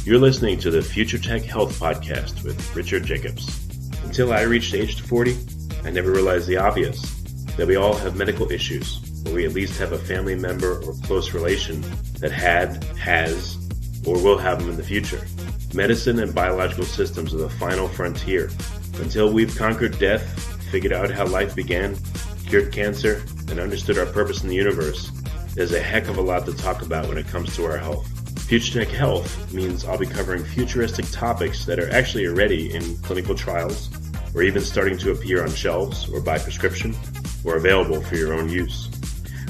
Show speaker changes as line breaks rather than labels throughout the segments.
You're listening to the Future Tech Health Podcast with Richard Jacobs. Until I reached age 40, I never realized the obvious, that we all have medical issues, or we at least have a family member or close relation that has, or will have them in the future. Medicine and biological systems are the final frontier. Until we've conquered death, figured out how life began, cured cancer, and understood our purpose in the universe, there's a heck of a lot to talk about when it comes to our health. Future Tech Health means I'll be covering futuristic topics that are actually already in clinical trials, or even starting to appear on shelves or by prescription, or available for your own use.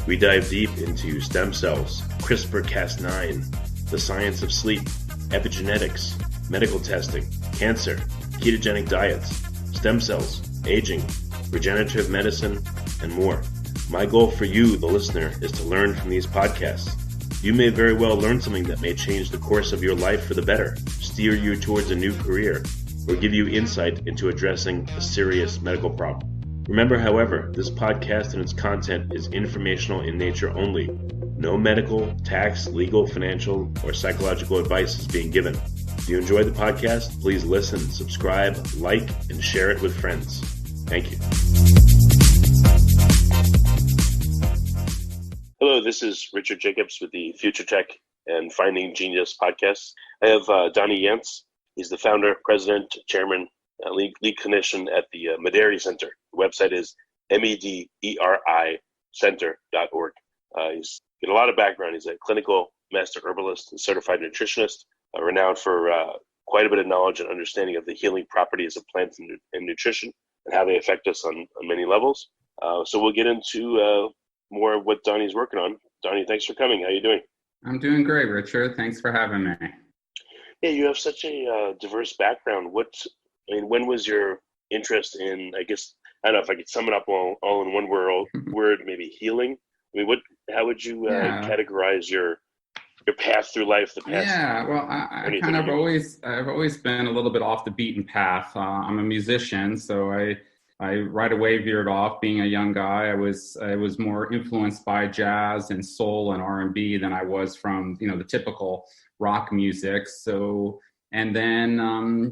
We dive deep into stem cells, CRISPR-Cas9, the science of sleep, epigenetics, medical testing, cancer, ketogenic diets, stem cells, aging, regenerative medicine, and more. My goal for you, the listener, is to learn from these podcasts. You may very well learn something that may change the course of your life for the better, steer you towards a new career, or give you insight into addressing a serious medical problem. Remember, however, this podcast and its content is informational in nature only. No medical, tax, legal, financial, or psychological advice is being given. If you enjoyed the podcast, please listen, subscribe, like, and share it with friends. Thank you. Hello, this is Richard Jacobs with the Future Tech and Finding Genius podcast. I have Donnie Yance. He's the founder, president, chairman, lead clinician at the Mederi Center. The website is MEDERI-center.org. He's got a lot of background. He's a clinical master herbalist and certified nutritionist, renowned for quite a bit of knowledge and understanding of the healing properties of plants and nutrition and how they affect us on many levels. So we'll get into more of what Donnie's working on. Donnie, thanks for coming. How are you doing?
I'm doing great, Richard. Thanks for having me.
Yeah, you have such a diverse background. When was your interest in, I don't know if I could sum it up all in one word, maybe healing? How would you categorize your path through life?
I've always been a little bit off the beaten path. I'm a musician, so I right away veered off. Being a young guy, I was more influenced by jazz and soul and R&B than I was from the typical rock music. So, and then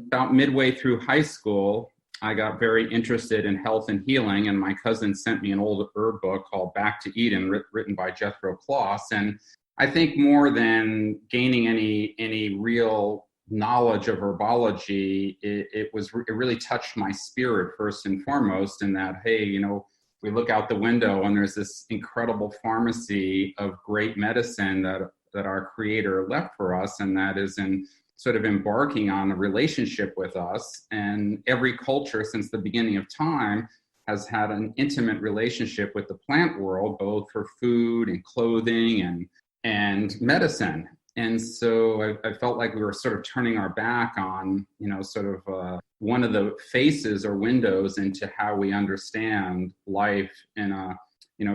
about midway through high school, I got very interested in health and healing, and my cousin sent me an old herb book called Back to Eden, written by Jethro Kloss. And I think more than gaining any real knowledge of herbology, it really touched my spirit first and foremost, in that, hey, we look out the window and there's this incredible pharmacy of great medicine that our Creator left for us, and that is in sort of embarking on a relationship with us. And every culture since the beginning of time has had an intimate relationship with the plant world, both for food and clothing and medicine. And so I felt like we were sort of turning our back on, one of the faces or windows into how we understand life in a,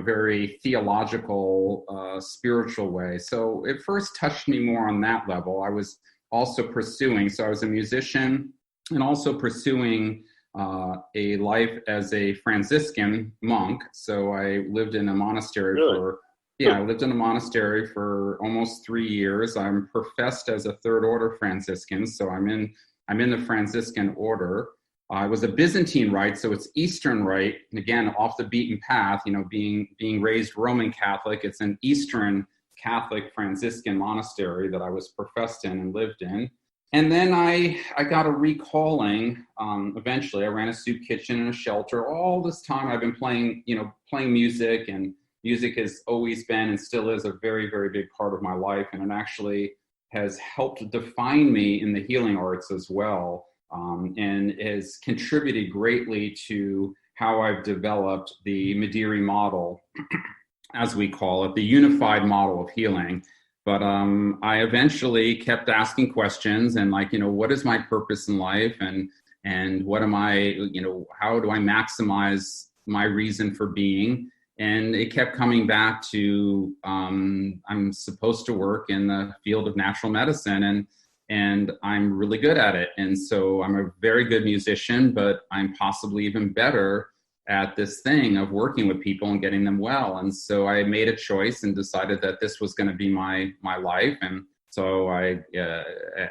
very theological, spiritual way. So it first touched me more on that level. I was also I was a musician and also pursuing a life as a Franciscan monk. So I lived in a monastery I lived in a monastery for almost 3 years. I'm professed as a third order Franciscan, so I'm in the Franciscan order. I was a Byzantine rite, so it's Eastern rite, and again, off the beaten path. Being raised Roman Catholic, it's an Eastern Catholic Franciscan monastery that I was professed in and lived in. And then I got a recalling. Eventually, I ran a soup kitchen and a shelter. All this time, I've been playing music, and music has always been and still is a very, very big part of my life, and it actually has helped define me in the healing arts as well, and has contributed greatly to how I've developed the Mederi model, as we call it, the unified model of healing. But I eventually kept asking questions and what is my purpose in life, and what am I, how do I maximize my reason for being? And it kept coming back to I'm supposed to work in the field of natural medicine, and I'm really good at it. And so I'm a very good musician, but I'm possibly even better at this thing of working with people and getting them well. And so I made a choice and decided that this was going to be my life. And So I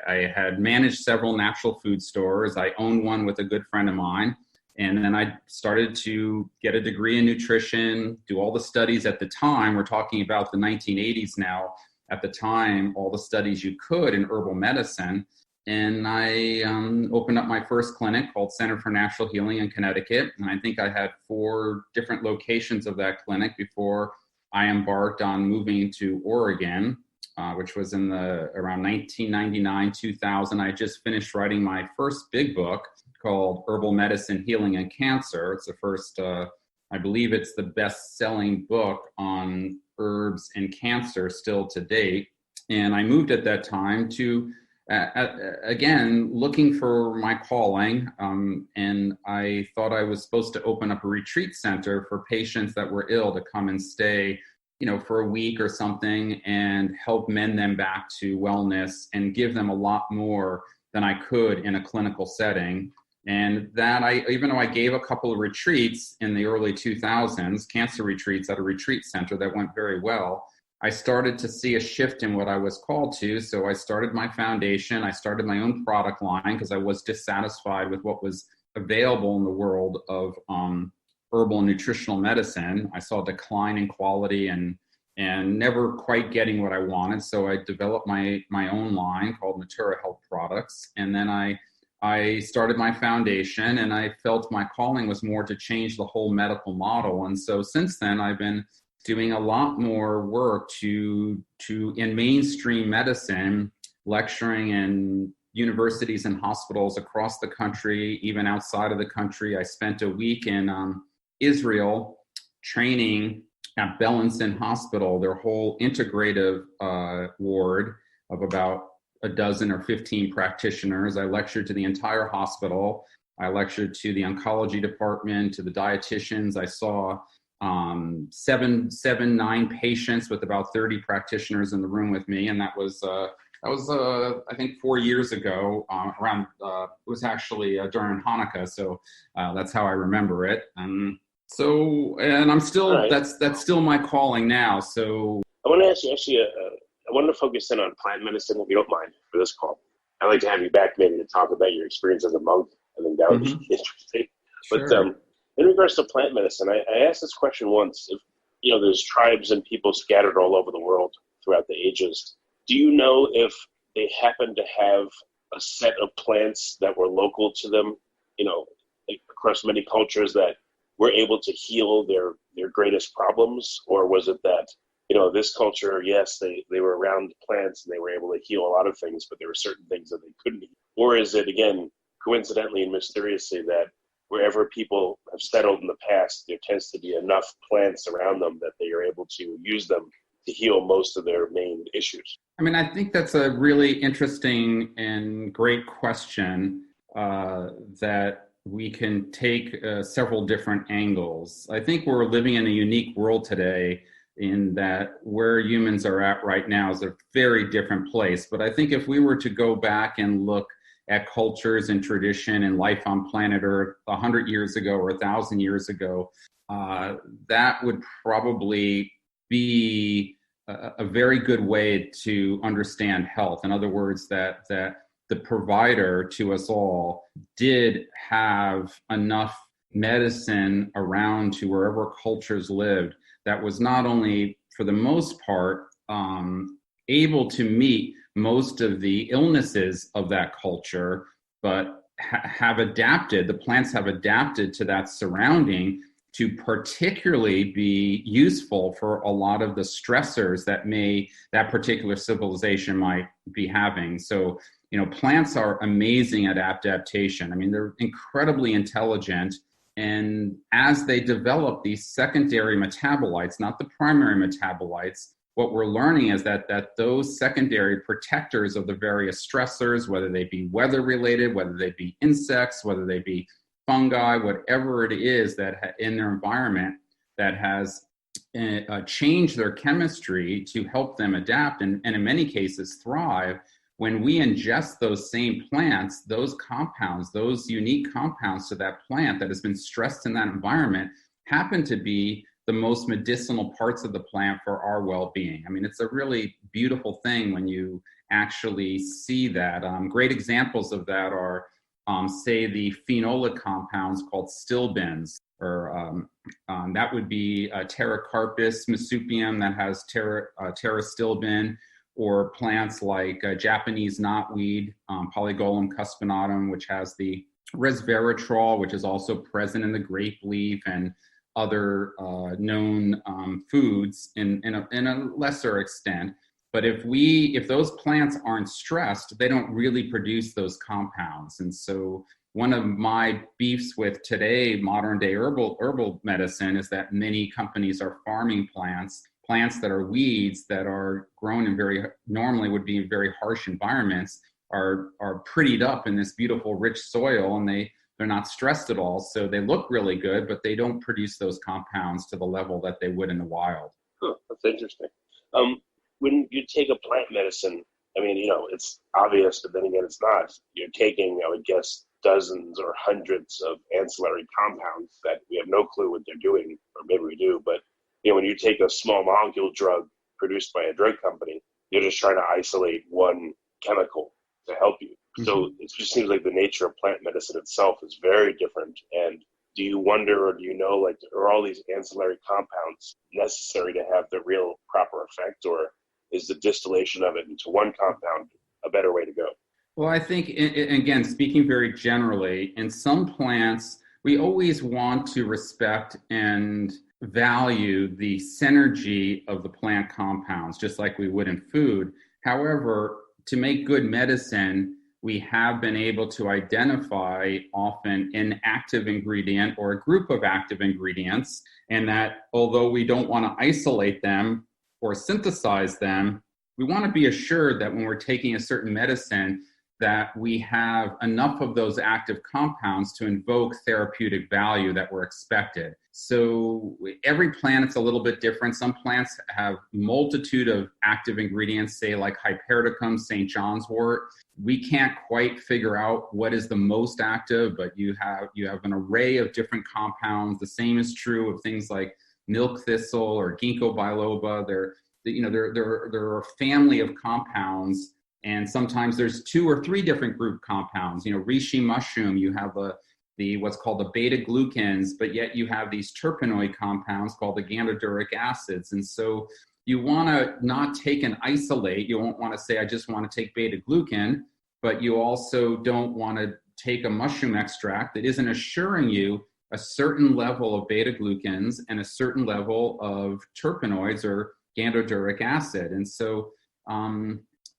had managed several natural food stores. I owned one with a good friend of mine. And then I started to get a degree in nutrition, do all the studies at the time. We're talking about the 1980s now. At the time, all the studies you could in herbal medicine. And I opened up my first clinic called Center for Natural Healing in Connecticut. And I think I had 4 different locations of that clinic before I embarked on moving to Oregon, which was in around 1999, 2000. I just finished writing my first big book called Herbal Medicine, Healing, and Cancer. It's the first, I believe it's the best-selling book on herbs and cancer still to date. And I moved at that time to, again, looking for my calling. And I thought I was supposed to open up a retreat center for patients that were ill to come and stay, for a week or something and help mend them back to wellness and give them a lot more than I could in a clinical setting. And that even though I gave a couple of retreats in the early 2000s, cancer retreats at a retreat center that went very well, I started to see a shift in what I was called to. So I started my foundation. I started my own product line because I was dissatisfied with what was available in the world of herbal and nutritional medicine. I saw a decline in quality and never quite getting what I wanted. So I developed my own line called Natura Health Products. And then I started my foundation, and I felt my calling was more to change the whole medical model. And so since then, I've been doing a lot more work to in mainstream medicine, lecturing in universities and hospitals across the country, even outside of the country. I spent a week in Israel training at Bellinson Hospital, their whole integrative ward of about a dozen or 15 practitioners. I lectured to the entire hospital. I lectured to the oncology department, to the dietitians. I saw 9 patients with about 30 practitioners in the room with me. And that was I think 4 years ago, it was actually during Hanukkah. So that's how I remember it. And I'm still, right. That's still my calling now. So
I want to ask you actually, I wanted to focus in on plant medicine, if you don't mind, for this call. I'd like to have you back maybe to talk about your experience as a monk. I think that would be interesting. Sure. But in regards to plant medicine, I asked this question once. If, there's tribes and people scattered all over the world throughout the ages. Do you know if they happen to have a set of plants that were local to them, across many cultures that were able to heal their greatest problems? Or was it that, this culture, yes, they were around plants and they were able to heal a lot of things, but there were certain things that they couldn't heal? Or is it, again, coincidentally and mysteriously that wherever people have settled in the past, there tends to be enough plants around them that they are able to use them to heal most of their main issues?
I mean, I think that's a really interesting and great question that we can take several different angles. I think we're living in a unique world today in that where humans are at right now is a very different place. But I think if we were to go back and look at cultures and tradition and life on planet Earth 100 years ago or 1,000 years ago, that would probably be a very good way to understand health. In other words, that the provider to us all did have enough medicine around to wherever cultures lived that was not only, for the most part, able to meet most of the illnesses of that culture, but have adapted, the plants have adapted to that surrounding to particularly be useful for a lot of the stressors that particular civilization might be having. So, plants are amazing at adaptation. I mean, they're incredibly intelligent. And as they develop these secondary metabolites, not the primary metabolites, what we're learning is that those secondary protectors of the various stressors, whether they be weather related, whether they be insects, whether they be fungi, whatever it is that in their environment that has changed their chemistry to help them adapt and in many cases thrive. When we ingest those same plants, those compounds, those unique compounds to that plant that has been stressed in that environment happen to be the most medicinal parts of the plant for our well-being. I mean, it's a really beautiful thing when you actually see that. Great examples of that are, say, the phenolic compounds called stilbens, or that would be Pterocarpus marsupium that has pterostilben, or plants like Japanese knotweed, Polygolum cuspinatum, which has the resveratrol, which is also present in the grape leaf and other known foods in a lesser extent. But if those plants aren't stressed, they don't really produce those compounds. And so one of my beefs with today, modern day herbal medicine, is that many companies are farming plants that are weeds that are grown in normally would be in very harsh environments, are prettied up in this beautiful rich soil, and they're not stressed at all. So they look really good, but they don't produce those compounds to the level that they would in the wild.
Huh, that's interesting. When you take a plant medicine, I mean, it's obvious, but then again, it's not. You're taking, I would guess, dozens or hundreds of ancillary compounds that we have no clue what they're doing, or maybe we do, but when you take a small molecule drug produced by a drug company, you're just trying to isolate one chemical to help you. Mm-hmm. So it just seems like the nature of plant medicine itself is very different. And do you wonder, or do you know, like, are all these ancillary compounds necessary to have the real proper effect, or is the distillation of it into one compound a better way to go?
Well, I think, again, speaking very generally, in some plants, we always want to respect and value the synergy of the plant compounds, just like we would in food. However, to make good medicine, we have been able to identify often an active ingredient or a group of active ingredients, and that although we don't want to isolate them or synthesize them, we want to be assured that when we're taking a certain medicine, that we have enough of those active compounds to invoke therapeutic value that we're expected. So every plant is a little bit different. Some plants have multitude of active ingredients, say like Hypericum, St. John's wort. We can't quite figure out what is the most active, but you have an array of different compounds. The same is true of things like milk thistle or ginkgo biloba. There are a family of compounds. And sometimes there's 2 or 3 different group compounds. Reishi mushroom, you have what's called the beta glucans, but yet you have these terpenoid compounds called the ganoduric acids. And so you want to not take and isolate. You won't want to say, I just want to take beta glucan, but you also don't want to take a mushroom extract that isn't assuring you a certain level of beta glucans and a certain level of terpenoids or ganoduric acid. And so,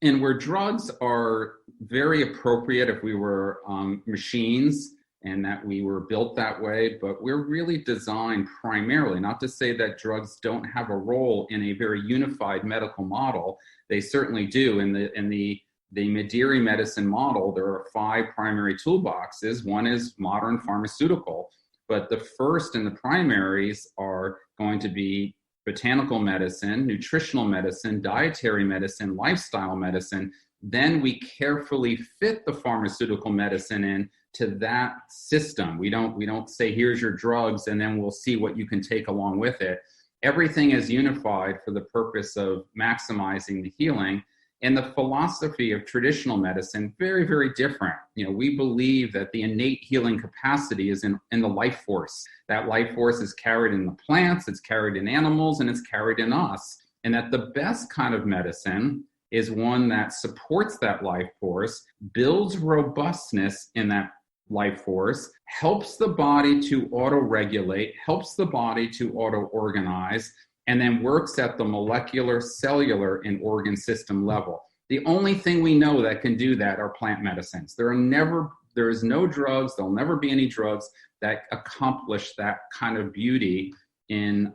and where drugs are very appropriate if we were machines and that we were built that way, but we're really designed primarily, not to say that drugs don't have a role in a very unified medical model. They certainly do. In the Mediri medicine model, there are 5 primary toolboxes. One is modern pharmaceutical, but the first and the primaries are going to be botanical medicine, nutritional medicine, dietary medicine, lifestyle medicine. Then we carefully fit the pharmaceutical medicine in to that system. We don't say, here's your drugs, and then we'll see what you can take along with it. Everything is unified for the purpose of maximizing the healing. And the philosophy of traditional medicine, very, very different. We believe that the innate healing capacity is in the life force. That life force is carried in the plants, it's carried in animals, and it's carried in us. And that the best kind of medicine is one that supports that life force, builds robustness in that life force, helps the body to auto-regulate, helps the body to auto-organize, and then works at the molecular, cellular, and organ system level. The only thing we know that can do that are plant medicines. There is no drugs, there'll never be any drugs that accomplish that kind of beauty in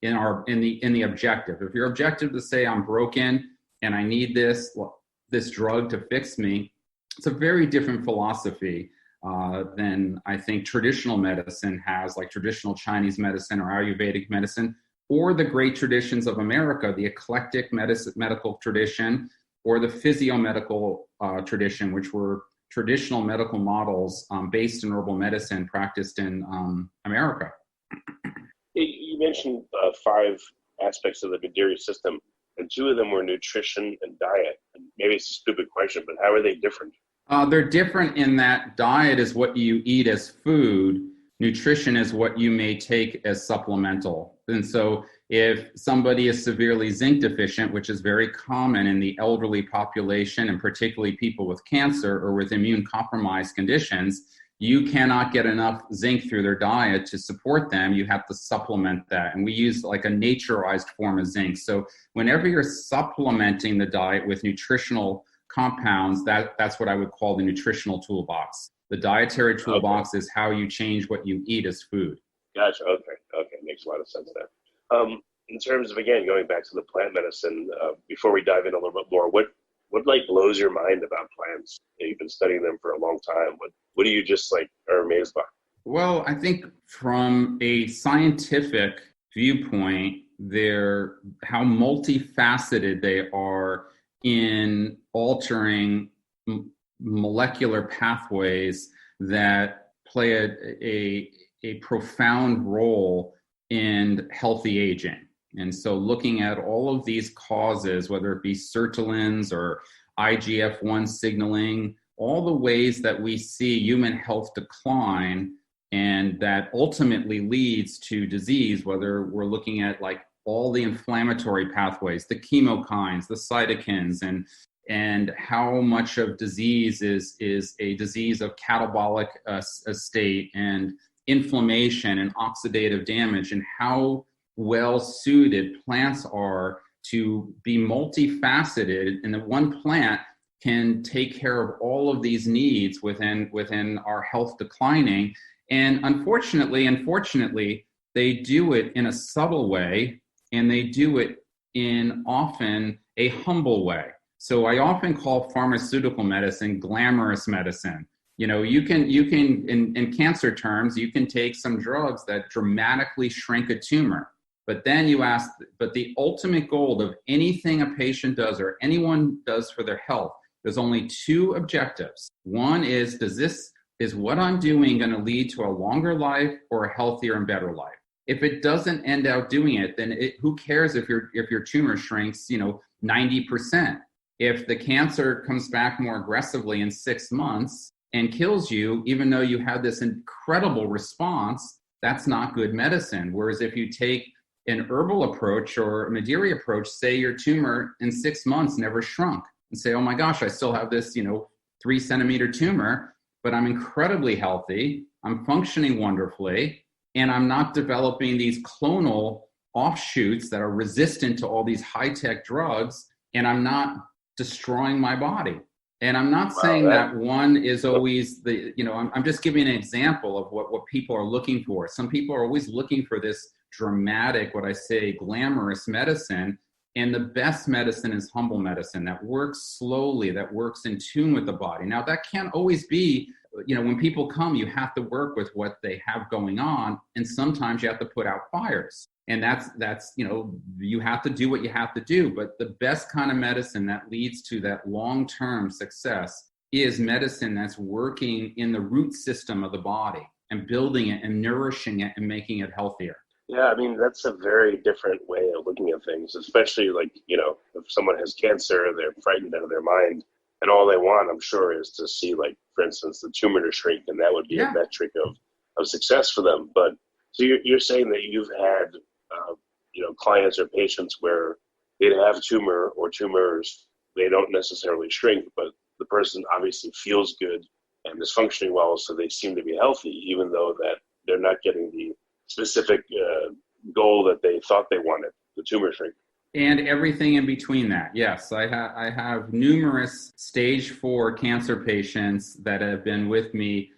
the objective. If your objective to say I'm broken and I need this drug to fix me, it's a very different philosophy than I think traditional medicine has, like traditional Chinese medicine or Ayurvedic medicine, or the great traditions of America, the eclectic medical tradition, or the physiomedical tradition, which were traditional medical models based in herbal medicine practiced in America.
You mentioned 5 aspects of the Mediri system. and two of them were nutrition and diet. And maybe it's a stupid question, but how are they different?
They're different in that diet is what you eat as food. Nutrition is what you may take as supplemental. And so if somebody is severely zinc deficient, which is very common in the elderly population, and particularly people with cancer or with immune compromised conditions, you cannot get enough zinc through their diet to support them. You have to supplement that. And we use like a naturized form of zinc. So whenever you're supplementing the diet with nutritional compounds, that's what I would call the nutritional toolbox. The dietary toolbox is how you change what you eat as food.
Gotcha. Okay. Makes a lot of sense there. In terms of, again, going back to the plant medicine, before we dive in a little bit more, what like blows your mind about plants? You've been studying them for a long time. What do you just like are amazed by?
Well, I think from a scientific viewpoint, how multifaceted they are in altering molecular pathways that play a profound role in healthy aging. And so looking at all of these causes, whether it be sirtuins or IGF-1 signaling, all the ways that we see human health decline and that ultimately leads to disease, whether we're looking at like all the inflammatory pathways, the chemokines, the cytokines, and how much of disease is a disease of catabolic state and inflammation and oxidative damage, and how well suited plants are to be multifaceted, and that one plant can take care of all of these needs within our health declining. And unfortunately, they do it in a subtle way, and they do it in often a humble way. So I often call pharmaceutical medicine glamorous medicine. You know, you can in cancer terms, you can take some drugs that dramatically shrink a tumor. But then you ask, but the ultimate goal of anything a patient does or anyone does for their health, there's only two objectives. One is is what I'm doing going to lead to a longer life or a healthier and better life? If it doesn't end out doing it, then who cares if your tumor shrinks, 90%? If the cancer comes back more aggressively in 6 months and kills you, even though you had this incredible response, that's not good medicine. Whereas if you take an herbal approach or a Madeira approach, say your tumor in 6 months never shrunk, and say, oh my gosh, I still have this, 3 centimeter tumor, but I'm incredibly healthy, I'm functioning wonderfully, and I'm not developing these clonal offshoots that are resistant to all these high-tech drugs, and I'm not destroying my body. And I'm not saying that one is always I'm just giving an example of what people are looking for. Some people are always looking for this dramatic, what I say, glamorous medicine. And the best medicine is humble medicine that works slowly, that works in tune with the body. Now, that can't always be, when people come, you have to work with what they have going on. And sometimes you have to put out fires. And that's you have to do what you have to do. But the best kind of medicine that leads to that long-term success is medicine that's working in the root system of the body and building it and nourishing it and making it healthier.
Yeah, I mean, that's a very different way of looking at things, especially like, if someone has cancer, they're frightened out of their mind, and all they want, I'm sure, is to see, like, for instance, the tumor to shrink, and that would be a metric of success for them. But so you're saying that you've had, clients or patients where they'd have tumor or tumors, they don't necessarily shrink, but the person obviously feels good and is functioning well, so they seem to be healthy, even though that they're not getting the specific goal that they thought they wanted, the tumor shrink.
And everything in between that. Yes, I have numerous stage 4 cancer patients that have been with me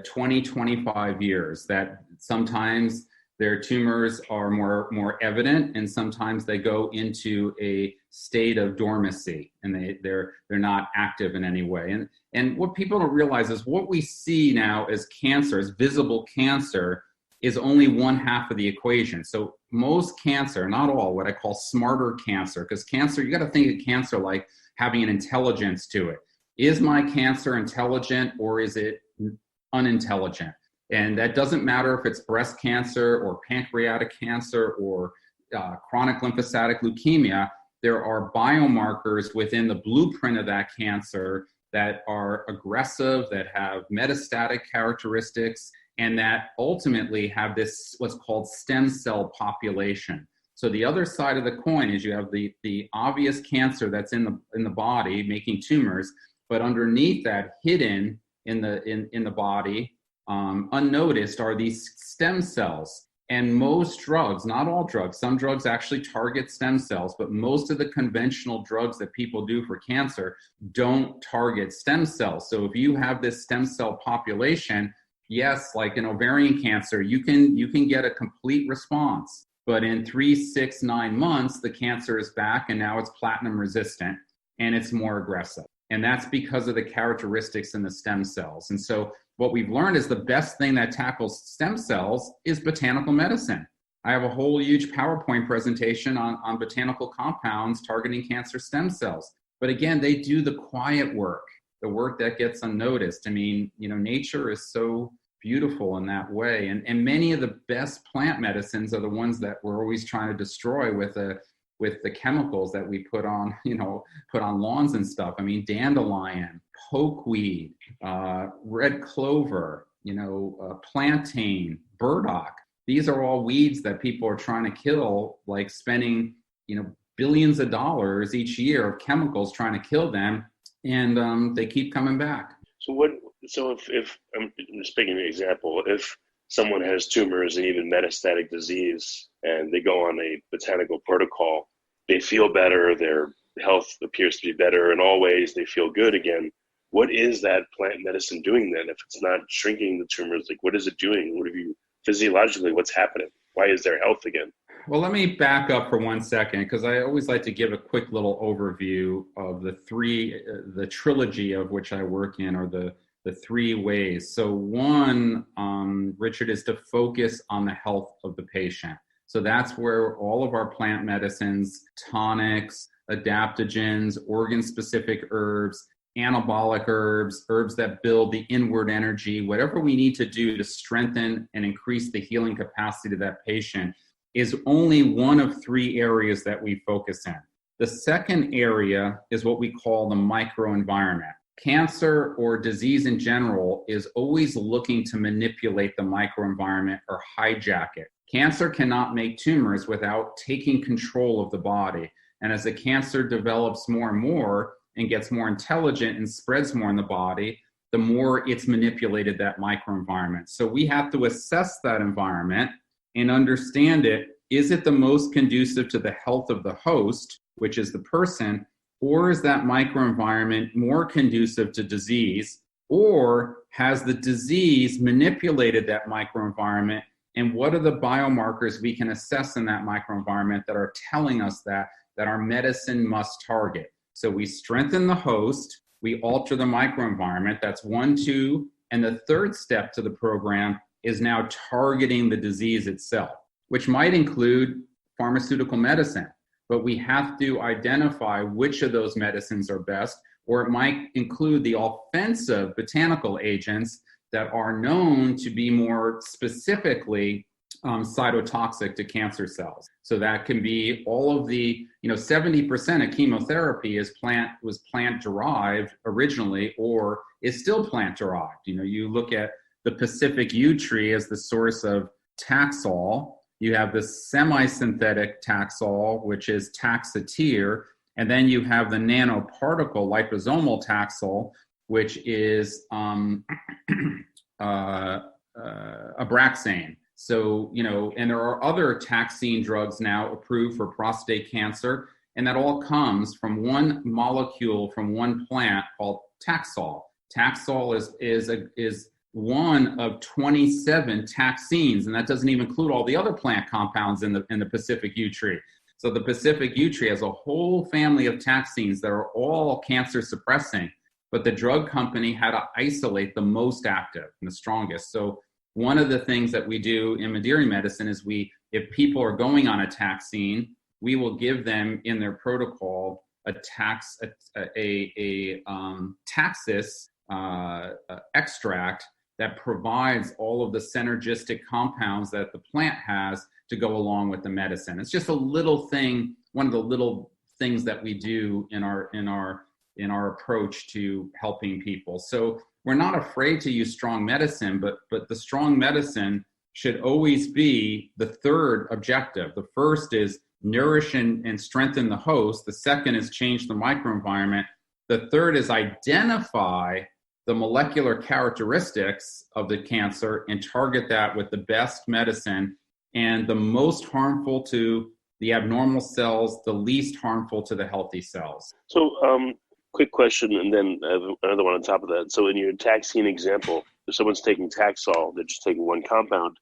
20, 25 years, that sometimes their tumors are more evident, and sometimes they go into a state of dormancy and they're not active in any way. And what people don't realize is what we see now as cancer, as visible cancer, is only one half of the equation. So most cancer, not all, what I call smarter cancer, because cancer, you got to think of cancer like having an intelligence to it. Is my cancer intelligent or is it unintelligent? And that doesn't matter if it's breast cancer or pancreatic cancer or chronic lymphocytic leukemia. there are biomarkers within the blueprint of that cancer that are aggressive, that have metastatic characteristics, and that ultimately have this what's called stem cell population. So the other side of the coin is you have the obvious cancer that's in the body making tumors, but underneath that, hidden in the body, unnoticed, are these stem cells. And most drugs, not all drugs, some drugs actually target stem cells, but most of the conventional drugs that people do for cancer don't target stem cells. So if you have this stem cell population, yes, like in ovarian cancer, you can get a complete response. But in 3, 6, 9 months, the cancer is back and now it's platinum resistant and it's more aggressive. And that's because of the characteristics in the stem cells. And so what we've learned is the best thing that tackles stem cells is botanical medicine. I have a whole huge PowerPoint presentation on botanical compounds targeting cancer stem cells. But again, they do the quiet work, the work that gets unnoticed. I mean, nature is so beautiful in that way. And many of the best plant medicines are the ones that we're always trying to destroy with the chemicals that we put on lawns and stuff. I mean, dandelion, pokeweed, red clover, plantain, burdock. These are all weeds that people are trying to kill, like spending, billions of dollars each year of chemicals trying to kill them, and they keep coming back.
So if I'm just picking an example, if someone has tumors and even metastatic disease, and they go on a botanical protocol, they feel better, their health appears to be better in all ways, they feel good again. What is that plant medicine doing then? If it's not shrinking the tumors, like what is it doing? What have you physiologically, what's happening? Why is there health again?
Well, let me back up for 1 second, because I always like to give a quick little overview of the trilogy of which I work in, or the 3 ways. So one, Richard, is to focus on the health of the patient. So that's where all of our plant medicines, tonics, adaptogens, organ-specific herbs, anabolic herbs, herbs that build the inward energy, whatever we need to do to strengthen and increase the healing capacity of that patient, is only one of 3 areas that we focus in. The second area is what we call the microenvironment. Cancer or disease in general is always looking to manipulate the microenvironment or hijack it. Cancer cannot make tumors without taking control of the body. And as the cancer develops more and more and gets more intelligent and spreads more in the body, the more it's manipulated that microenvironment. So we have to assess that environment and understand it. Is it the most conducive to the health of the host, which is the person, or is that microenvironment more conducive to disease, or has the disease manipulated that microenvironment? And what are the biomarkers we can assess in that microenvironment that are telling us that our medicine must target? So we strengthen the host, we alter the microenvironment. That's 1, 2. And the third step to the program is now targeting the disease itself, which might include pharmaceutical medicine. But we have to identify which of those medicines are best, or it might include the offensive botanical agents that are known to be more specifically cytotoxic to cancer cells. So that can be all of the, 70% of chemotherapy was plant-derived originally, or is still plant-derived. You look at the Pacific yew tree as the source of Taxol. You have the semi-synthetic Taxol, which is Taxotere, and then you have the nanoparticle liposomal Taxol, which is Abraxane. So, and there are other taxine drugs now approved for prostate cancer, and that all comes from one molecule from one plant called Taxol. Taxol is one of 27 taxines, and that doesn't even include all the other plant compounds in the Pacific yew tree. So the Pacific yew tree has a whole family of taxines that are all cancer suppressing, but the drug company had to isolate the most active and the strongest. So one of the things that we do in Madiri medicine is if people are going on a taxine, we will give them in their protocol a taxus extract that provides all of the synergistic compounds that the plant has to go along with the medicine. It's just a little thing, one of the little things that we do in our approach to helping people. So we're not afraid to use strong medicine, but the strong medicine should always be the third objective. The first is nourish and strengthen the host. The second is change the microenvironment. The third is identify the molecular characteristics of the cancer and target that with the best medicine and the most harmful to the abnormal cells, the least harmful to the healthy cells.
So, quick question, and then another one on top of that. So in your taxine example, if someone's taking Taxol, they're just taking one compound,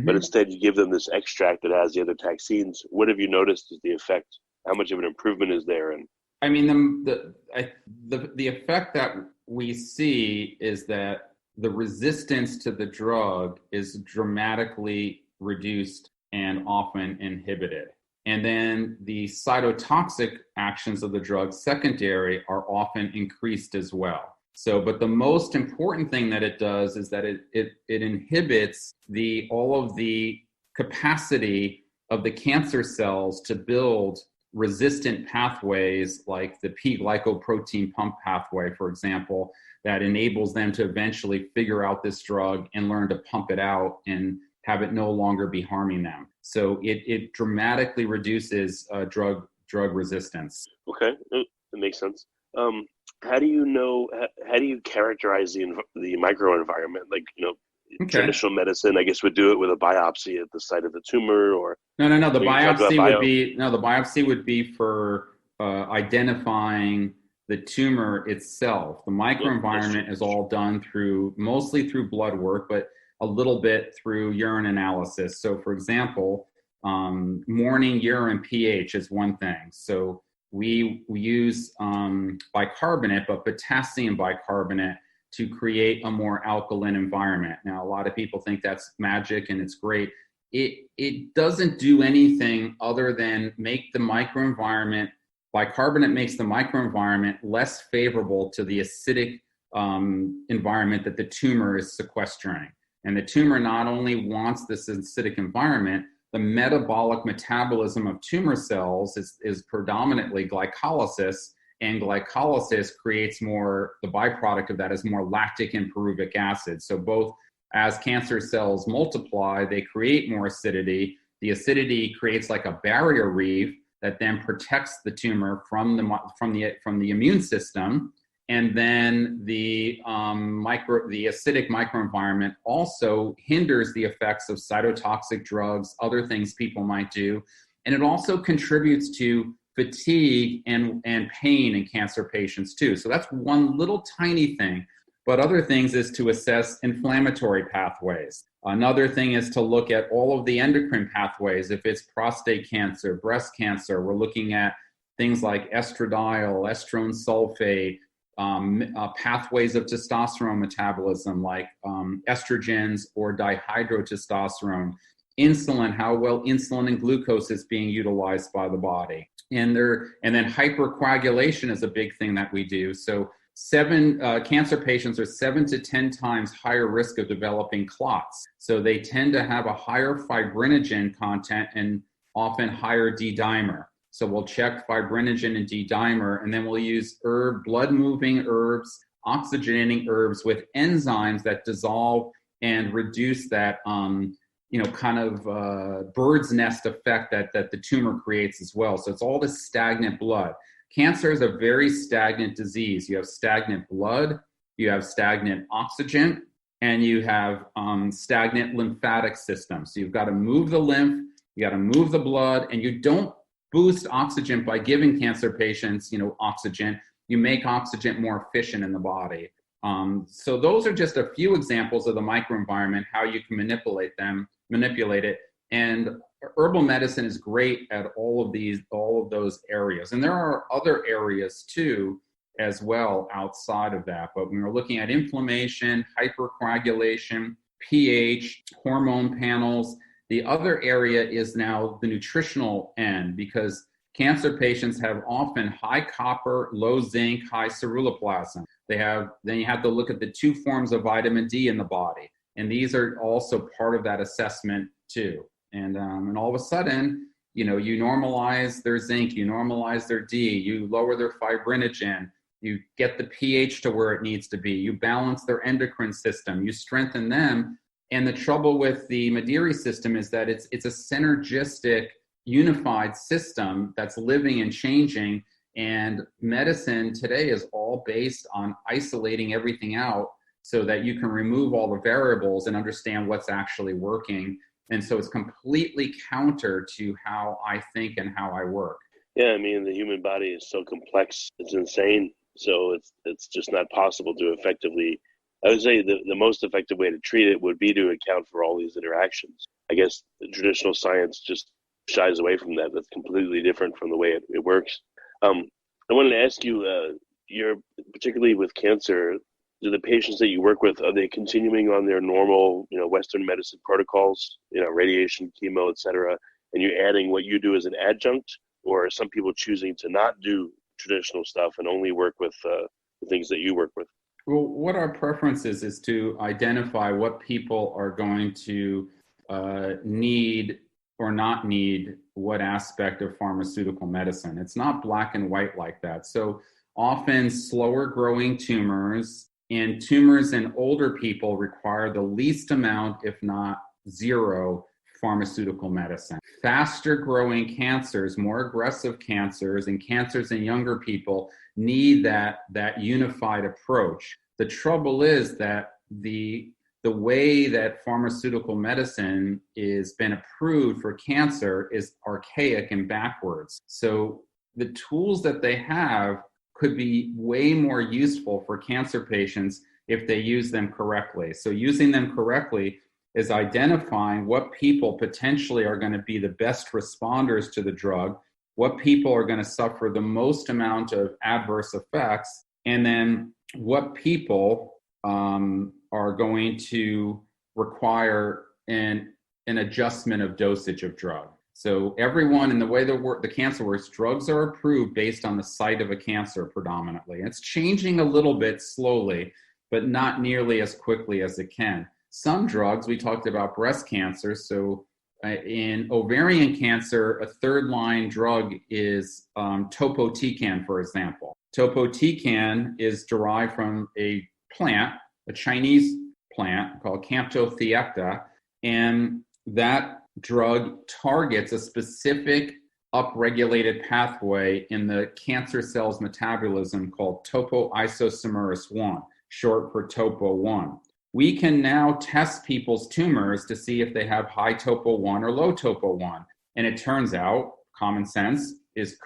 but instead you give them this extract that has the other taxines. What have you noticed is the effect? How much of an improvement is there? And
I mean, the effect that we see is that the resistance to the drug is dramatically reduced and often inhibited. And then the cytotoxic actions of the drug secondary are often increased as well. So, but the most important thing that it does is that it inhibits all of the capacity of the cancer cells to build resistant pathways like the P-glycoprotein pump pathway, for example, that enables them to eventually figure out this drug and learn to pump it out and have it no longer be harming them. So it dramatically reduces drug resistance.
Okay, that makes sense. How do you know? How do you characterize the microenvironment? Like, traditional medicine, I guess, would do it with a biopsy at the site of the tumor, or
no. The biopsy would be for identifying the tumor itself. The microenvironment is all done mostly through blood work, but a little bit through urine analysis. So, for example, morning urine pH is one thing. So we use bicarbonate, but potassium bicarbonate to create a more alkaline environment. Now, a lot of people think that's magic and it's great. It doesn't do anything other than make the microenvironment, bicarbonate makes the microenvironment less favorable to the acidic environment that the tumor is sequestering. And the tumor not only wants this acidic environment, the metabolic metabolism of tumor cells is predominantly glycolysis, and glycolysis creates the byproduct of that is more lactic and pyruvic acid. So both as cancer cells multiply, they create more acidity. The acidity creates like a barrier reef that then protects the tumor from the immune system. And then the acidic microenvironment also hinders the effects of cytotoxic drugs, other things people might do. And it also contributes to fatigue and pain in cancer patients too. So that's one little tiny thing. But other things is to assess inflammatory pathways. Another thing is to look at all of the endocrine pathways. If it's prostate cancer, breast cancer, we're looking at things like estradiol, estrone sulfate, pathways of testosterone metabolism like estrogens or dihydrotestosterone, insulin, how well insulin and glucose is being utilized by the body. And then hypercoagulation is a big thing that we do. So cancer patients are 7 to 10 times higher risk of developing clots. So they tend to have a higher fibrinogen content and often higher D-dimer. So we'll check fibrinogen and D-dimer, and then we'll use blood-moving herbs, oxygenating herbs with enzymes that dissolve and reduce that, bird's nest effect that the tumor creates as well. So it's all this stagnant blood. Cancer is a very stagnant disease. You have stagnant blood, you have stagnant oxygen, and you have stagnant lymphatic system. So you've got to move the lymph, you got to move the blood, and you don't boost oxygen by giving cancer patients, oxygen. You make oxygen more efficient in the body. So those are just a few examples of the microenvironment, how you can manipulate it. And herbal medicine is great at all of those areas. And there are other areas too, as well, outside of that. But when we're looking at inflammation, hypercoagulation, pH, hormone panels, the other area is now the nutritional end, because cancer patients have often high copper, low zinc, high ceruloplasmin. Then you have to look at the 2 forms of vitamin D in the body. And these are also part of that assessment too. And all of a sudden, you normalize their zinc, you normalize their D, you lower their fibrinogen, you get the pH to where it needs to be, you balance their endocrine system, you strengthen them. And the trouble with the Mediri system is that it's a synergistic, unified system that's living and changing. And medicine today is all based on isolating everything out so that you can remove all the variables and understand what's actually working. And so it's completely counter to how I think and how I work.
Yeah, I mean, the human body is so complex, it's insane. So it's just not possible to effectively, I would say the most effective way to treat it would be to account for all these interactions. I guess the traditional science just shies away from that. That's completely different from the way it works. I wanted to ask you, you're particularly with cancer, do the patients that you work with, are they continuing on their normal, Western medicine protocols, radiation, chemo, et cetera, and you're adding what you do as an adjunct, or are some people choosing to not do traditional stuff and only work with the things that you work with?
Well, what our preference is to identify what people are going to need or not need what aspect of pharmaceutical medicine. It's not black and white like that. So often slower growing tumors and tumors in older people require the least amount, if not zero, pharmaceutical medicine. Faster growing cancers, more aggressive cancers, and cancers in younger people need that unified approach. The trouble is that the way that pharmaceutical medicine is been approved for cancer is archaic and backwards. So the tools that they have could be way more useful for cancer patients if they use them correctly. So using them correctly is identifying what people potentially are going to be the best responders to the drug, what people are going to suffer the most amount of adverse effects, and then what people are going to require an adjustment of dosage of drug. So everyone, in the way the cancer works, drugs are approved based on the site of a cancer predominantly. It's changing a little bit slowly, but not nearly as quickly as it can. Some drugs, we talked about breast cancer. So in ovarian cancer, a third line drug is topotecan, for example. Topotecan is derived from a plant, a Chinese plant called Camptothiecta, and that drug targets a specific upregulated pathway in the cancer cell's metabolism called topoisomerase 1, short for topo1. We can now test people's tumors to see if they have high topo1 or low topo1. And it turns out, common sense is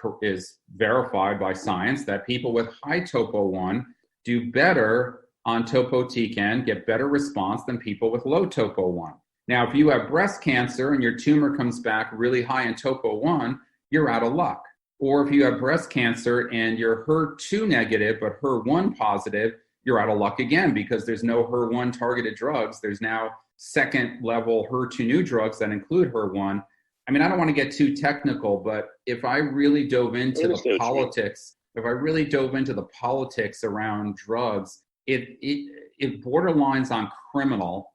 verified by science, that people with high topo1 do better on topotecan, get better response than people with low topo1. Now, if you have breast cancer and your tumor comes back really high in topo1, you're out of luck. Or if you have breast cancer and you're HER2 negative but HER1 positive, you're out of luck again because there's no HER1 targeted drugs. There's now second level HER2 new drugs that include HER1. I mean, I don't want to get too technical, but if I really dove into the politics around drugs, it borderlines on criminal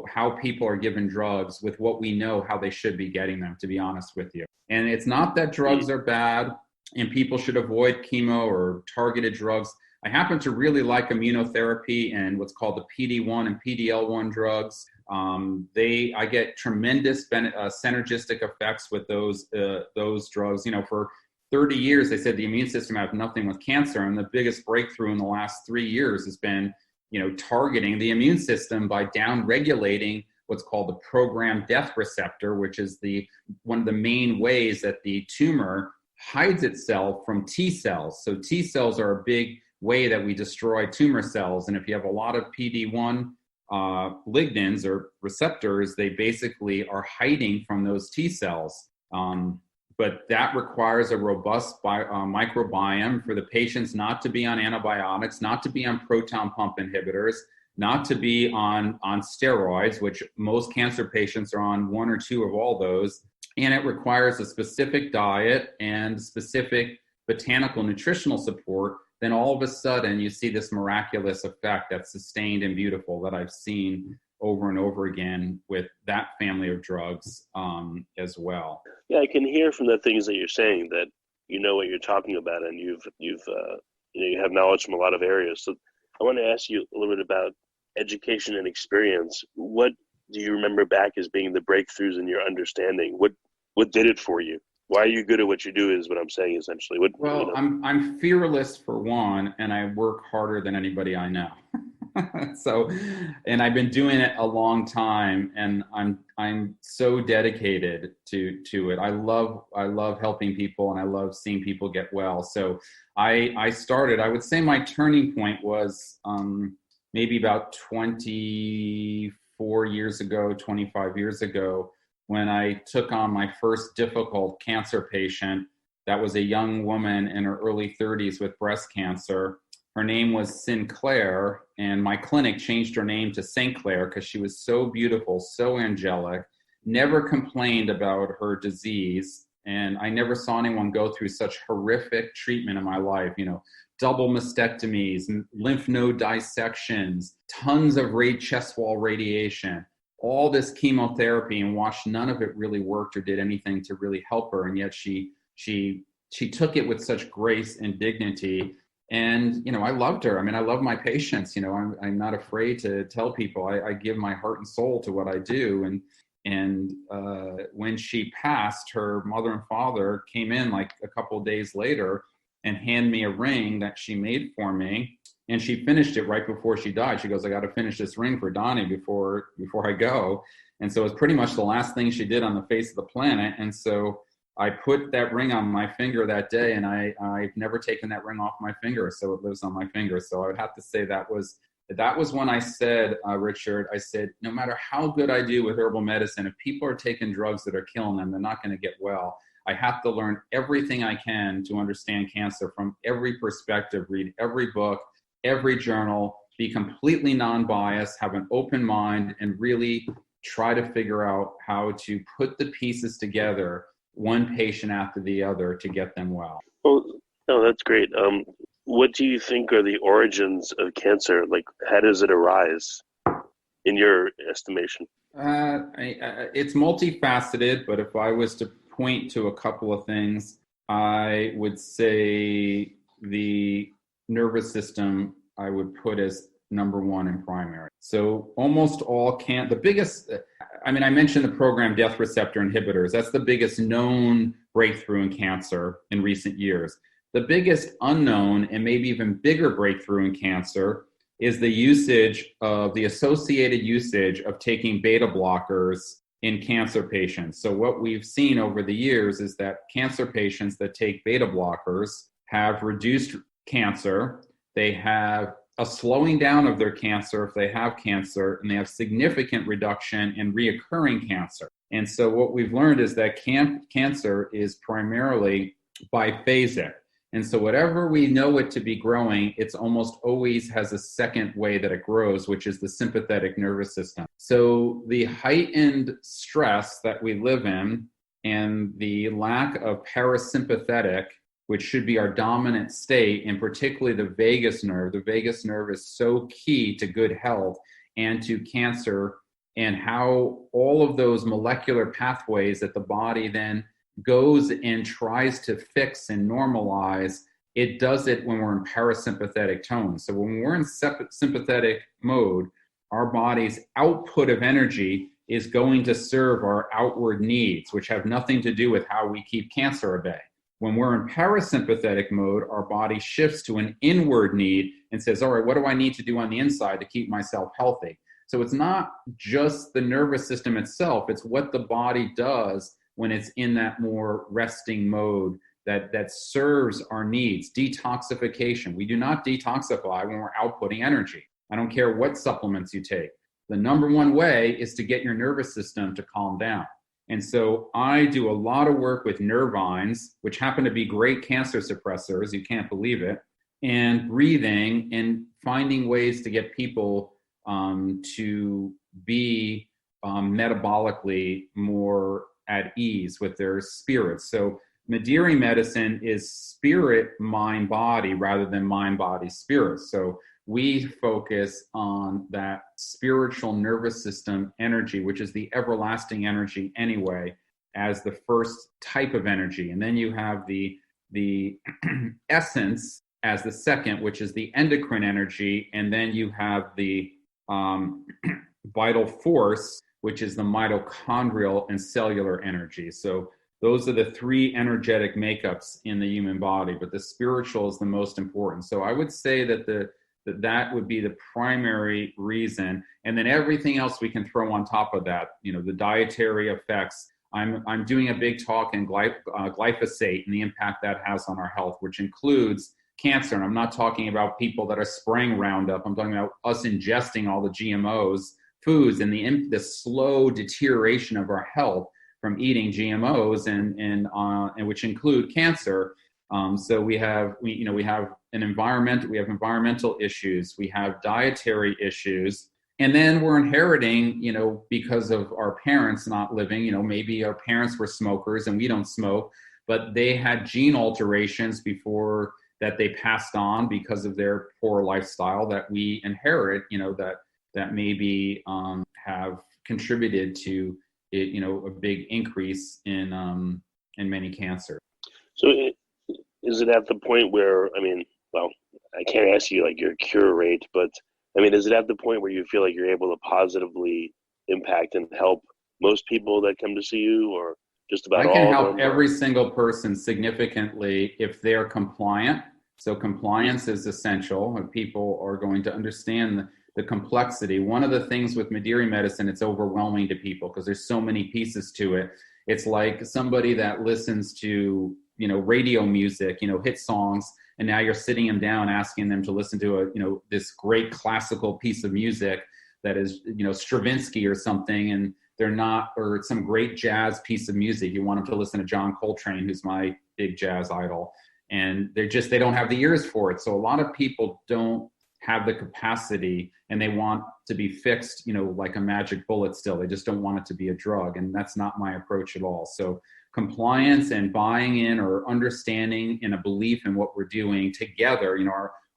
how people are given drugs with what we know how they should be getting them, to be honest with you. And it's not that drugs are bad and people should avoid chemo or targeted drugs. I happen to really like immunotherapy and what's called the PD-1 and PD-L1 drugs. I get tremendous synergistic effects with those drugs. For 30 years, they said the immune system has nothing with cancer, and the biggest breakthrough in the last 3 years has been, targeting the immune system by down-regulating what's called the programmed death receptor, which is one of the main ways that the tumor hides itself from T cells. So T cells are a big way that we destroy tumor cells, and if you have a lot of PD-1 lignins or receptors, they basically are hiding from those T cells. But that requires a robust microbiome for the patients not to be on antibiotics, not to be on proton pump inhibitors, not to be on steroids, which most cancer patients are on one or two of all those. And it requires a specific diet and specific botanical nutritional support. Then all of a sudden you see this miraculous effect that's sustained and beautiful that I've seen over and over again with that family of drugs as well.
Yeah, I can hear from the things that you're saying that you know what you're talking about, and you have knowledge from a lot of areas. So I want to ask you a little bit about education and experience. What do you remember back as being the breakthroughs in your understanding? What did it for you? Why are you good at what you do is what I'm saying, essentially.
I'm fearless for one, and I work harder than anybody I know. So, and I've been doing it a long time, and I'm so dedicated to it. I love helping people, and I love seeing people get well. So I would say my turning point was maybe about 24 years ago, 25 years ago, when I took on my first difficult cancer patient. That was a young woman in her early 30s with breast cancer. Her name was Sinclair, and my clinic changed her name to St. Clair because she was so beautiful, so angelic, never complained about her disease. And I never saw anyone go through such horrific treatment in my life, double mastectomies, lymph node dissections, tons of chest wall radiation, all this chemotherapy, and watched none of it really worked or did anything to really help her. And yet she took it with such grace and dignity. And, I loved her. I mean, I love my patients. I'm not afraid to tell people I give my heart and soul to what I do. And when she passed, her mother and father came in like a couple of days later and handed me a ring that she made for me. And she finished it right before she died. She goes, I got to finish this ring for Donnie before I go. And so it's pretty much the last thing she did on the face of the planet. And so I put that ring on my finger that day, and I've never taken that ring off my finger, so it lives on my finger. So I would have to say that was when I said, Richard, I said, no matter how good I do with herbal medicine, if people are taking drugs that are killing them, they're not going to get well. I have to learn everything I can to understand cancer from every perspective, read every book, every journal, be completely non-biased, have an open mind, and really try to figure out how to put the pieces together, one patient after the other, to get them well.
Well, no, that's great. What do you think are the origins of cancer? Like, how does it arise, in your estimation?
It's multifaceted, but if I was to point to a couple of things, I would say the nervous system I would put as number one in primary. So almost all I mentioned the program death receptor inhibitors. That's the biggest known breakthrough in cancer in recent years. The biggest unknown and maybe even bigger breakthrough in cancer is the associated usage of taking beta blockers in cancer patients. So what we've seen over the years is that cancer patients that take beta blockers have reduced cancer. They have a slowing down of their cancer if they have cancer, and they have significant reduction in reoccurring cancer. And so what we've learned is that cancer is primarily biphasic. And so whatever we know it to be growing, it's almost always has a second way that it grows, which is the sympathetic nervous system. So the heightened stress that we live in and the lack of parasympathetic, which should be our dominant state, and particularly the vagus nerve. The vagus nerve is so key to good health and to cancer, and how all of those molecular pathways that the body then goes and tries to fix and normalize, it does it when we're in parasympathetic tone. So when we're in sympathetic mode, our body's output of energy is going to serve our outward needs, which have nothing to do with how we keep cancer at bay. When we're in parasympathetic mode, our body shifts to an inward need and says, all right, what do I need to do on the inside to keep myself healthy? So it's not just the nervous system itself, it's what the body does when it's in that more resting mode that serves our needs. Detoxification. We do not detoxify when we're outputting energy. I don't care what supplements you take. The number one way is to get your nervous system to calm down. And so I do a lot of work with nervines, which happen to be great cancer suppressors, you can't believe it, and breathing and finding ways to get people to be metabolically more at ease with their spirits. So Madiri medicine is spirit, mind, body, rather than mind, body, spirit. So we focus on that spiritual nervous system energy, which is the everlasting energy anyway, as the first type of energy. And then you have the essence as the second, which is the endocrine energy. And then you have the vital force, which is the mitochondrial and cellular energy. So those are the three energetic makeups in the human body, but the spiritual is the most important. So I would say that that would be the primary reason. And then everything else we can throw on top of that, the dietary effects. I'm doing a big talk in glyphosate and the impact that has on our health, which includes cancer. And I'm not talking about people that are spraying Roundup. I'm talking about us ingesting all the GMOs foods and the slow deterioration of our health from eating GMOs and which include cancer. So we have environmental issues, we have dietary issues, and then we're inheriting, because of our parents not living, maybe our parents were smokers and we don't smoke, but they had gene alterations before that they passed on because of their poor lifestyle that we inherit, that maybe have contributed to it, a big increase in many cancers.
So is it at the point where, I can't ask you like your cure rate, but is it at the point where you feel like you're able to positively impact and help most people that come to see you, or just about all of them?
I can help every single person significantly if they're compliant. So compliance is essential, and people are going to understand the complexity. One of the things with Madiri medicine, it's overwhelming to people because there's so many pieces to it. It's like somebody that listens to, radio music, hit songs, and now you're sitting them down asking them to listen to this great classical piece of music that is, Stravinsky or something, and they're not, or it's some great jazz piece of music. You want them to listen to John Coltrane, who's my big jazz idol, and they don't have the ears for it. So a lot of people don't have the capacity, and they want to be fixed, like a magic bullet still. They just don't want it to be a drug, and that's not my approach at all. So compliance and buying in or understanding and a belief in what we're doing together,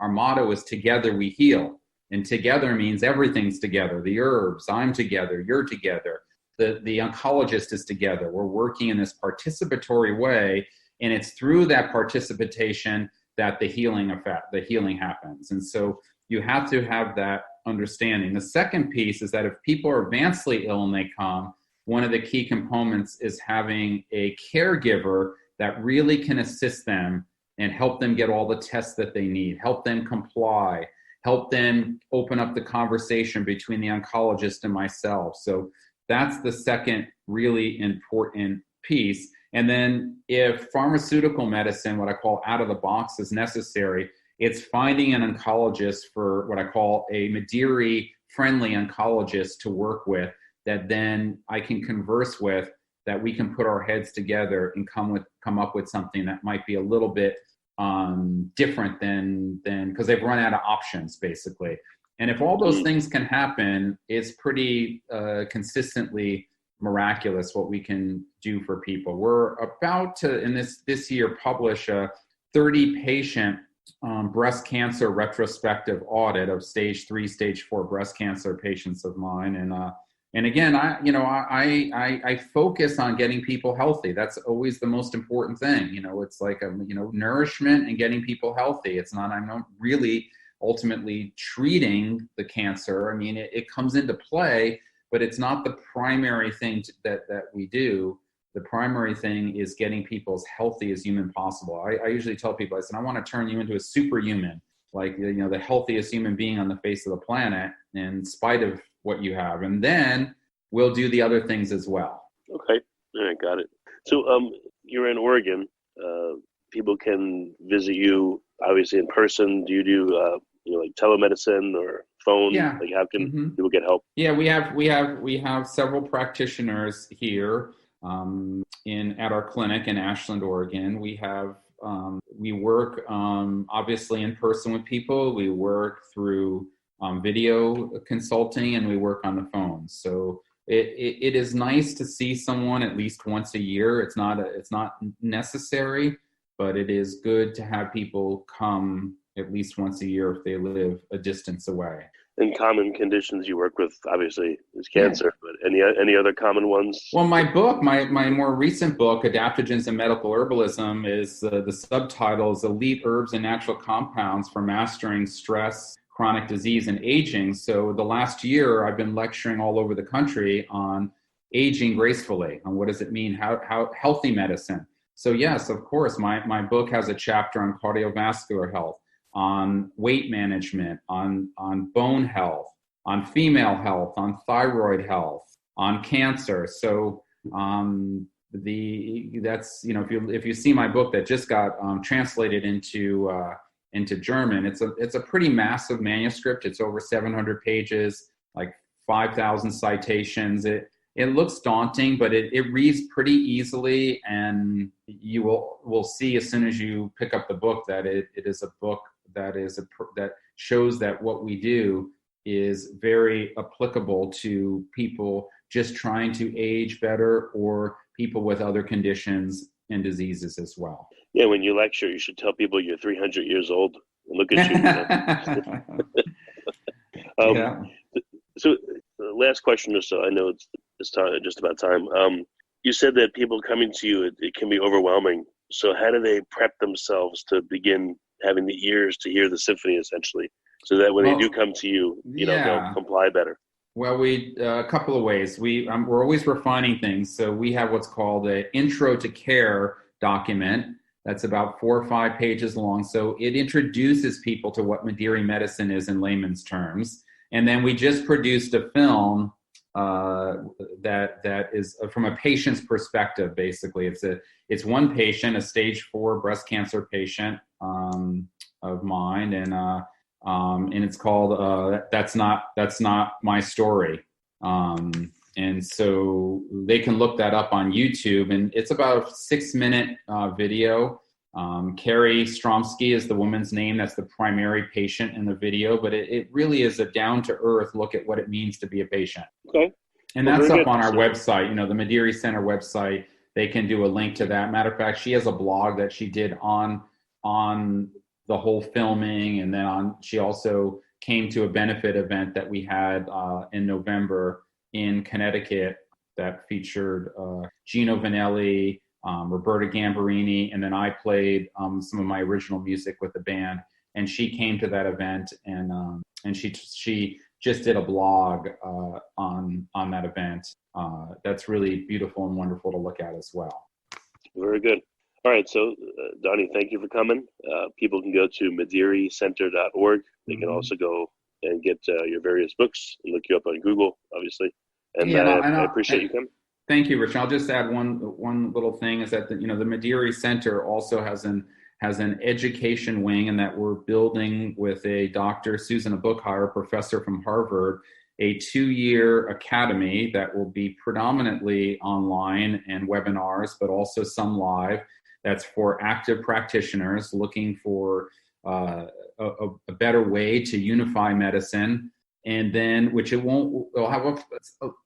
our motto is together we heal, and together means everything's together. The herbs, I'm together, you're together. The oncologist is together. We're working in this participatory way, and it's through that participation that the healing happens. And so you have to have that understanding. The second piece is that if people are advancedly ill and they come, one of the key components is having a caregiver that really can assist them and help them get all the tests that they need, help them comply, help them open up the conversation between the oncologist and myself. So that's the second really important piece. And then if pharmaceutical medicine, what I call out of the box, is necessary, it's finding an oncologist for what I call a Madiri-friendly oncologist to work with, that then I can converse with, that we can put our heads together and come up with something that might be a little bit different than because they've run out of options, basically. And if all those things can happen, it's pretty consistently miraculous what we can do for people. We're about to, in this year, publish a 30-patient breast cancer retrospective audit of stage 3, stage 4 breast cancer patients of mine. And again, I focus on getting people healthy. That's always the most important thing. It's like nourishment and getting people healthy. I'm not really ultimately treating the cancer. It comes into play, but it's not the primary thing that we do. The primary thing is getting people as healthy as human possible. I usually tell people, I said, I want to turn you into a superhuman, like, the healthiest human being on the face of the planet, in spite of what you have. And then we'll do the other things as well.
Okay. All right. Got it. So you're in Oregon. People can visit you obviously in person. Do you do like telemedicine or phone?
Yeah.
Like, how can people get help?
Yeah, we have several practitioners here at our clinic in Ashland, Oregon. We work obviously in person with people. We work through video consulting, and we work on the phone. So it is nice to see someone at least once a year. It's not necessary, but it is good to have people come at least once a year if they live a distance away.
And common conditions you work with, obviously, is cancer, but any other common ones?
Well, my book, my more recent book, Adaptogens and Medical Herbalism, is the subtitle is Elite Herbs and Natural Compounds for Mastering Stress, Chronic Disease, and Aging. So the last year, I've been lecturing all over the country on aging gracefully, on what does it mean, how healthy medicine. So yes, of course, my book has a chapter on cardiovascular health, on weight management, on bone health, on female health, on thyroid health, on cancer. So that's, if you see my book that just got translated into German, it's a pretty massive manuscript. It's over 700 pages, like 5,000 citations. It looks daunting, but it reads pretty easily, and you will see as soon as you pick up the book that it is a book that shows that what we do is very applicable to people just trying to age better, or people with other conditions and diseases as well.
Yeah, when you lecture, you should tell people you're 300 years old and look at you.
Yeah.
So, last question or so. I know it's just about time. You said that people coming to you, it can be overwhelming. So how do they prep themselves to begin having the ears to hear the symphony, essentially, so that when they do come to you, they'll comply better?
Well, a couple of ways. We're always refining things. So we have what's called an Intro to Care document that's about 4 or 5 pages long. So it introduces people to what Madiri medicine is in layman's terms. And then we just produced a film that is from a patient's perspective. Basically, it's one patient, a stage 4 breast cancer patient of mine, and it's called That's Not My Story. And so they can look that up on YouTube, and it's about a 6-minute video. Carrie Stromsky is the woman's name. That's the primary patient in the video, but it really is a down-to-earth look at what it means to be a patient.
Okay.
And that's up on our website, the Madiri Center website. They can do a link to that. Matter of fact, she has a blog that she did on the whole filming, and then she also came to a benefit event that we had in November in Connecticut that featured Gino Vanelli, Roberta Gambarini, and then I played some of my original music with the band. And she came to that event, and she just did a blog on that event. That's really beautiful and wonderful to look at as well.
Very good. All right, so Donnie, thank you for coming. People can go to madiricenter.org. They can also go and get your various books and look you up on Google, obviously. And I appreciate you coming.
Thank you, Rich. I'll just add one little thing is that the Madiri Center also has an education wing, and that we're building with a Dr. Susan Bookheyer, professor from Harvard, a 2-year academy that will be predominantly online and webinars, but also some live. That's for active practitioners looking for a better way to unify medicine. And then, it'll have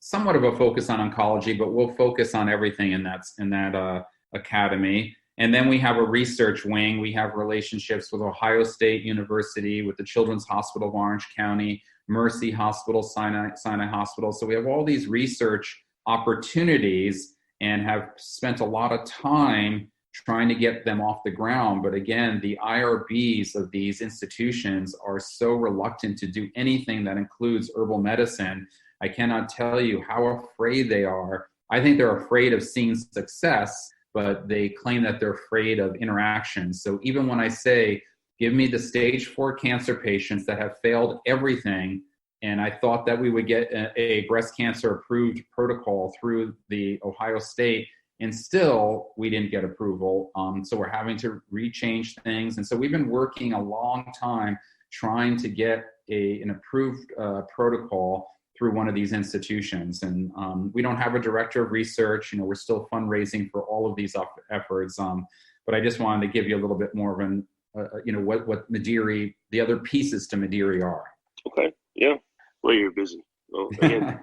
somewhat of a focus on oncology, but we'll focus on everything in that academy. And then we have a research wing. We have relationships with Ohio State University, with the Children's Hospital of Orange County, Mercy Hospital, Sinai Hospital. So we have all these research opportunities and have spent a lot of time trying to get them off the ground. But again, the IRBs of these institutions are so reluctant to do anything that includes herbal medicine. I cannot tell you how afraid they are. I think they're afraid of seeing success, but they claim that they're afraid of interaction. So even when I say, give me the stage 4 cancer patients that have failed everything, and I thought that we would get a breast cancer approved protocol through the Ohio State, and still we didn't get approval. So we're having to rechange things. And so we've been working a long time trying to get an approved protocol through one of these institutions. And we don't have a director of research. We're still fundraising for all of these efforts. But I just wanted to give you a little bit more of what Madiri, the other pieces to Madiri are.
Okay. Yeah. Well, you're busy. Well, again,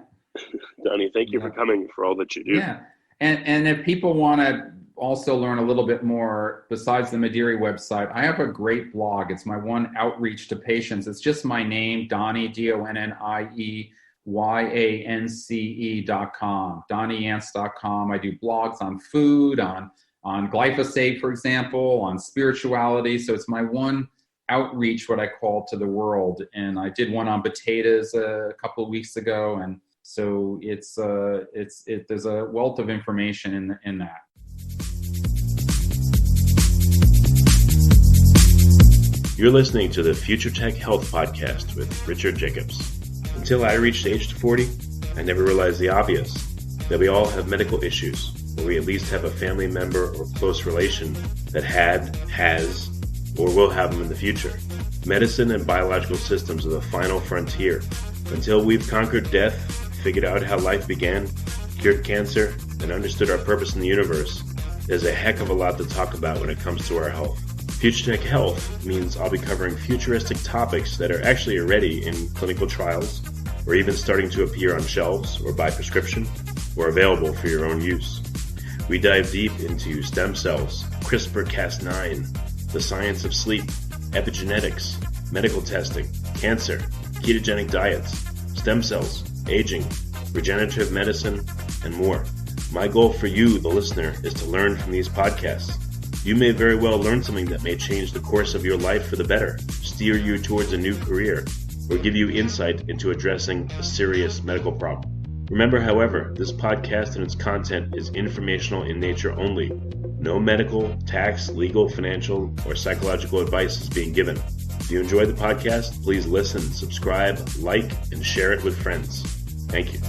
Donnie, thank you for coming, for all that you do.
Yeah. And if people want to also learn a little bit more besides the Mediri website, I have a great blog. It's my one outreach to patients. It's just my name, Donnie, DonnieYance.com, DonnieYance.com. I do blogs on food, on glyphosate, for example, on spirituality. So it's my one outreach, what I call, to the world. And I did one on potatoes a couple of weeks ago, and so there's a wealth of information in that.
You're listening to the Future Tech Health Podcast with Richard Jacobs. Until I reached age 40, I never realized the obvious, that we all have medical issues, or we at least have a family member or close relation that has, or will have them in the future. Medicine and biological systems are the final frontier. Until we've conquered death, figured out how life began, cured cancer, and understood our purpose in the universe, there's a heck of a lot to talk about when it comes to our health. Future Tech Health means I'll be covering futuristic topics that are actually already in clinical trials, or even starting to appear on shelves or by prescription, or available for your own use. We dive deep into stem cells, CRISPR-Cas9, the science of sleep, epigenetics, medical testing, cancer, ketogenic diets, stem cells, aging, regenerative medicine, and more. My goal for you, the listener, is to learn from these podcasts. You may very well learn something that may change the course of your life for the better, steer you towards a new career, or give you insight into addressing a serious medical problem. Remember, however, this podcast and its content is informational in nature only. No medical, tax, legal, financial, or psychological advice is being given. If you enjoyed the podcast, please listen, subscribe, like, and share it with friends. Thank you.